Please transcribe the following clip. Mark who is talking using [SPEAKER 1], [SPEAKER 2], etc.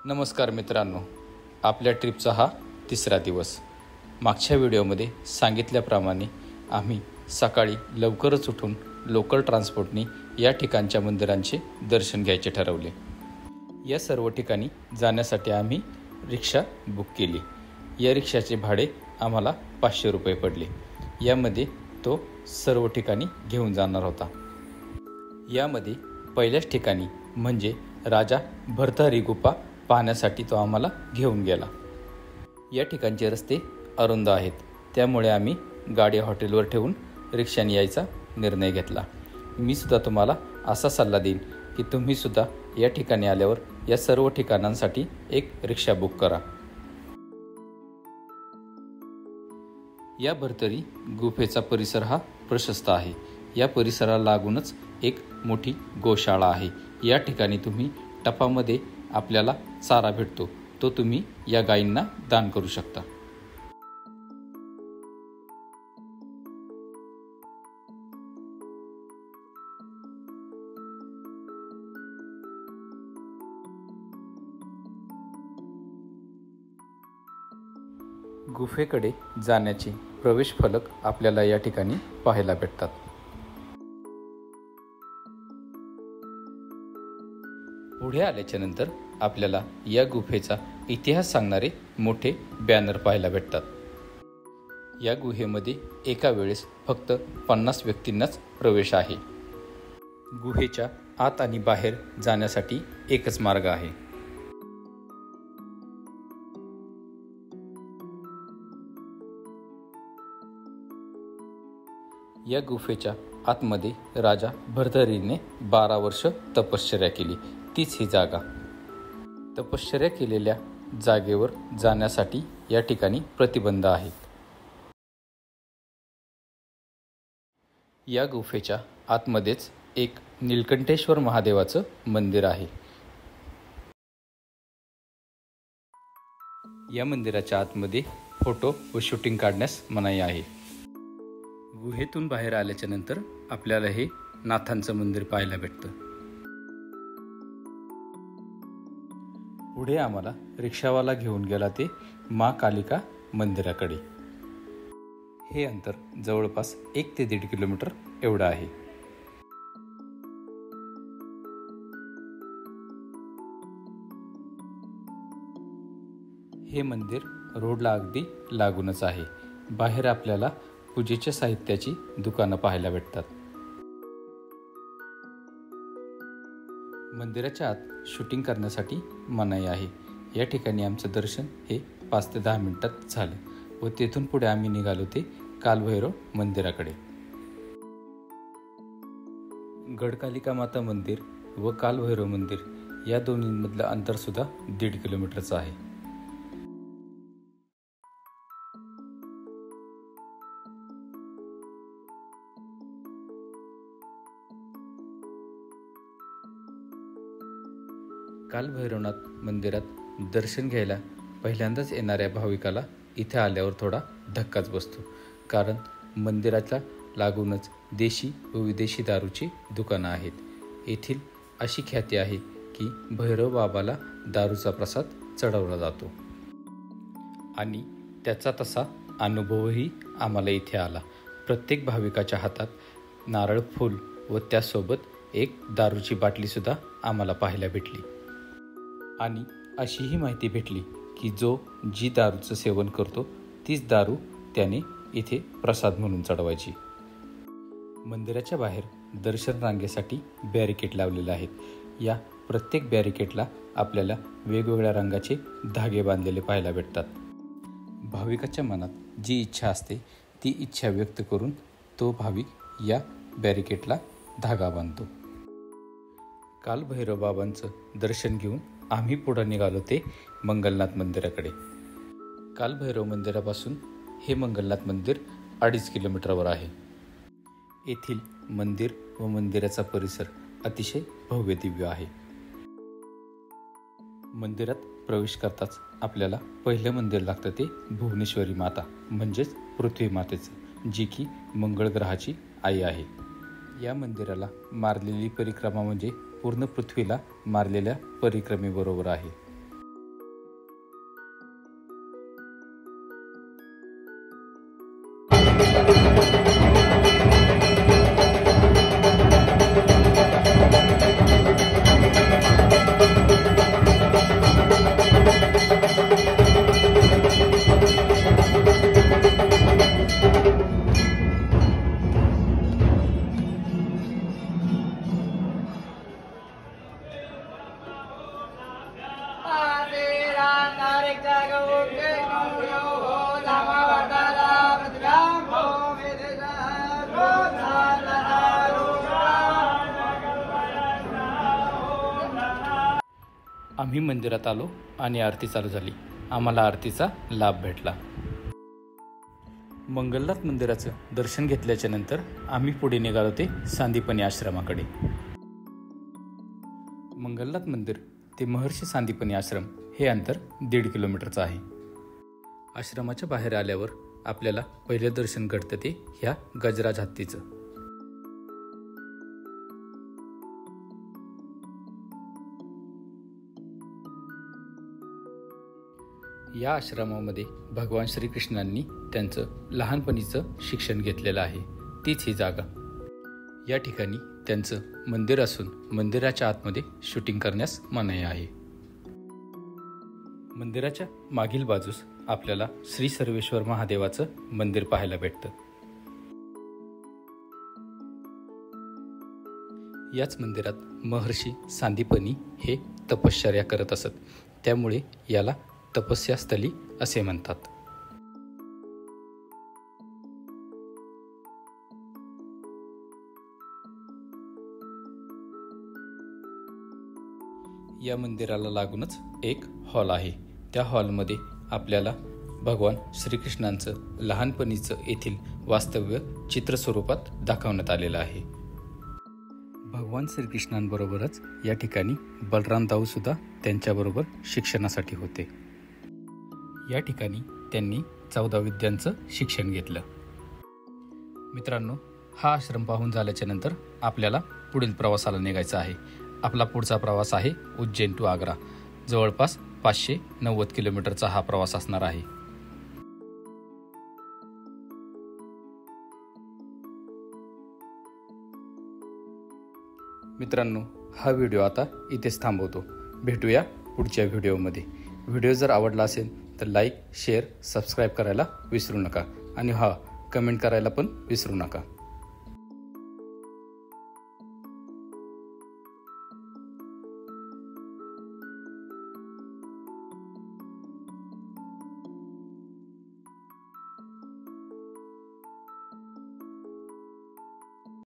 [SPEAKER 1] नमस्कार मित्रांनो, आपल्या ट्रिपचा हा तिसरा दिवस. मागच्या व्हिडिओमध्ये सांगितल्याप्रमाणे आम्ही सकाळी लवकरच उठून लोकल ट्रान्सपोर्टनी या ठिकाणच्या मंदिरांचे दर्शन घ्यायचे ठरवले. या सर्व ठिकाणी जाण्यासाठी आम्ही रिक्षा बुक केली. या रिक्षाचे भाडे आम्हाला 500 रुपये पडले. यामध्ये तो सर्व ठिकाणी घेऊन जाणार होता. यामध्ये पहिल्याच ठिकाणी म्हणजे राजा भर्तहरी गुफा पाहण्यासाठी तो आम्हाला घेऊन गेला. या ठिकाणचे रस्ते अरुंद आहेत, त्यामुळे आम्ही गाडी हॉटेलवर ठेवून रिक्षाने यायचा निर्णय घेतला. मी सुद्धा तुम्हाला असा सल्ला देईन की तुम्ही सुद्धा या ठिकाणी आल्यावर या सर्व ठिकाणांसाठी एक रिक्षा बुक करा. या भर्तहरी गुफेचा परिसर हा प्रशस्त आहे. या परिसराला लागूनच एक मोठी गोशाळा आहे. या ठिकाणी तुम्ही टपामध्ये आपल्याला चारा भेटतो, तो तुम्ही या गायींना दान करू शकता. गुफेकडे जाण्याचे प्रवेश फलक आपल्याला या ठिकाणी पाहायला भेटतात. पुढे आल्याच्या नंतर आपल्याला या गुफेचा इतिहास सांगणारे मोठे बॅनर पाहायला भेटतात. या गुहेमध्ये एका वेळेस फक्त 50 व्यक्तींनाच प्रवेश आहे. गुहेच्या आत आणि बाहेर जाण्यासाठी एकच मार्ग आहे. या गुफेच्या आतमध्ये राजा भर्तहरीने 12 वर्ष तपश्चर्या केली. तीच ही जागा. तपश्चर्या केलेल्या जागेवर जाण्यासाठी या ठिकाणी प्रतिबंध आहेत. या गुफेच्या आतमध्येच एक नीलकंठेश्वर महादेवाचं मंदिर आहे. या मंदिराच्या आतमध्ये फोटो व शूटिंग काढण्यास मनाई आहे. गुहेतून बाहेर आल्याच्या नंतर आपल्याला हे नाथांचं मंदिर पाहायला भेटतं. पुढे आम्हाला रिक्षावाला घेऊन गेला ते माँ कालिका मंदिराकडे. हे अंतर जवळपास 1 ते 1.5 किलोमीटर एवढं आहे. हे मंदिर रोडला अगदी लागूनच आहे. बाहेर आपल्याला पूजेच्या साहित्याची दुकानं पाहायला भेटतात. मंदिराच्या आत शूटिंग करण्यासाठी मनाई आहे. या ठिकाणी आमचं दर्शन हे 5 ते 10 मिनिटात झालं व तेथून पुढे आम्ही निघालो ते कालभैरव मंदिराकडे. गडकालिका माता मंदिर व कालभैरव मंदिर या दोन्हीमधलं अंतर सुद्धा 1.5 किलोमीटरचं आहे. कालभैरवनाथ मंदिरात दर्शन घ्यायला पहिल्यांदाच येणाऱ्या भाविकाला इथे आल्यावर थोडा धक्काच बसतो, कारण मंदिराच्या लागूनच देशी व विदेशी दारूची दुकानं आहेत. येथील अशी ख्याती आहे की भैरव बाबाला दारूचा प्रसाद चढवला जातो आणि त्याचा तसा अनुभवही आम्हाला इथे आला. प्रत्येक भाविकाच्या हातात नारळ फूल व त्यासोबत एक दारूची बाटलीसुद्धा आम्हाला पाहायला भेटली. आणि अशीही माहिती भेटली की जी दारूचं सेवन करतो तीच दारू त्याने इथे प्रसाद म्हणून चढवायची. मंदिराच्या बाहेर दर्शन रांगेसाठी बॅरिकेड लावलेले आहेत. या प्रत्येक बॅरिकेडला आपल्याला वेगवेगळ्या रंगाचे धागे बांधलेले पाहायला भेटतात. भाविकाच्या मनात जी इच्छा असते ती इच्छा व्यक्त करून तो भाविक या बॅरिकेडला धागा बांधतो. कालभैरव बाबांचं दर्शन घेऊन आम्ही पुढे निघालो ते मंगलनाथ मंदिराकडे. कालभैरव मंदिरापासून हे मंगलनाथ मंदिर 2.5 किलोमीटरवर आहे. येथील मंदिर व मंदिराचा परिसर अतिशय भव्य दिव्य आहे. मंदिरात प्रवेश करताच आपल्याला पहिलं मंदिर लागतं ते भुवनेश्वरी माता म्हणजेच पृथ्वी मातेचं, जी की मंगळ ग्रहाची आई आहे. या मंदिराला मारलेली परिक्रमा म्हणजे पूर्ण पृथ्वीला मारलेल्या परिक्रमेबरोबर आहे. आम्ही मंदिरात आलो आणि आरती चालू झाली. आम्हाला आरतीचा लाभ भेटला. मंगलनाथ मंदिराचं दर्शन घेतल्याच्या नंतर आम्ही पुढे निघालो ते सांदीपनी आश्रमाकडे. मंगलनाथ मंदिर ते महर्षी सांदीपनी आश्रम हे अंतर 1.5 किलोमीटरचं आहे. आश्रमाच्या बाहेर आल्यावर आपल्याला पहिलं दर्शन घडतं ते ह्या गजराज हत्तीचं. या आश्रमामध्ये भगवान श्रीकृष्णांनी त्यांचं लहानपणीचं शिक्षण घेतलेलं आहे. तीच ही जागा. या ठिकाणी त्यांचं मंदिर असून मंदिराच्या आतमध्ये शूटिंग करण्यास मनाई आहे. मंदिराच्या मागील बाजूस आपल्याला श्री सर्वेश्वर महादेवाचं मंदिर पाहायला भेटतं. याच मंदिरात महर्षी सांदीपनी हे तपश्चर्या करत असत. त्यामुळे याला तपस्यास्थली असे म्हणतात. या मंदिराला लागूनच एक हॉल आहे. त्या हॉलमध्ये आपल्याला भगवान श्रीकृष्णांचं लहानपणीचं येथील वास्तव्य चित्रस्वरूपात दाखवण्यात आलेलं आहे. भगवान श्रीकृष्णांबरोबरच या ठिकाणी बलराम दाऊ सुद्धा त्यांच्याबरोबर शिक्षणासाठी होते. या ठिकाणी त्यांनी 14 विद्यांचं शिक्षण घेतलं. मित्रांनो, हा आश्रम पाहून झाल्याच्या नंतर आपल्याला पुढील प्रवासाला निघायचं आहे. आपला पुढचा प्रवास आहे उज्जैन टू आग्रा. जवळपास 590 किलोमीटरचा हा प्रवास असणार आहे. मित्रांनो, हा व्हिडिओ आता इथेच थांबवतो. भेटूया पुढच्या व्हिडिओमध्ये. व्हिडिओ जर आवडला असेल तर लाईक, शेअर, सबस्क्राईब करायला विसरू नका आणि कमेंट करायला पण विसरू नका.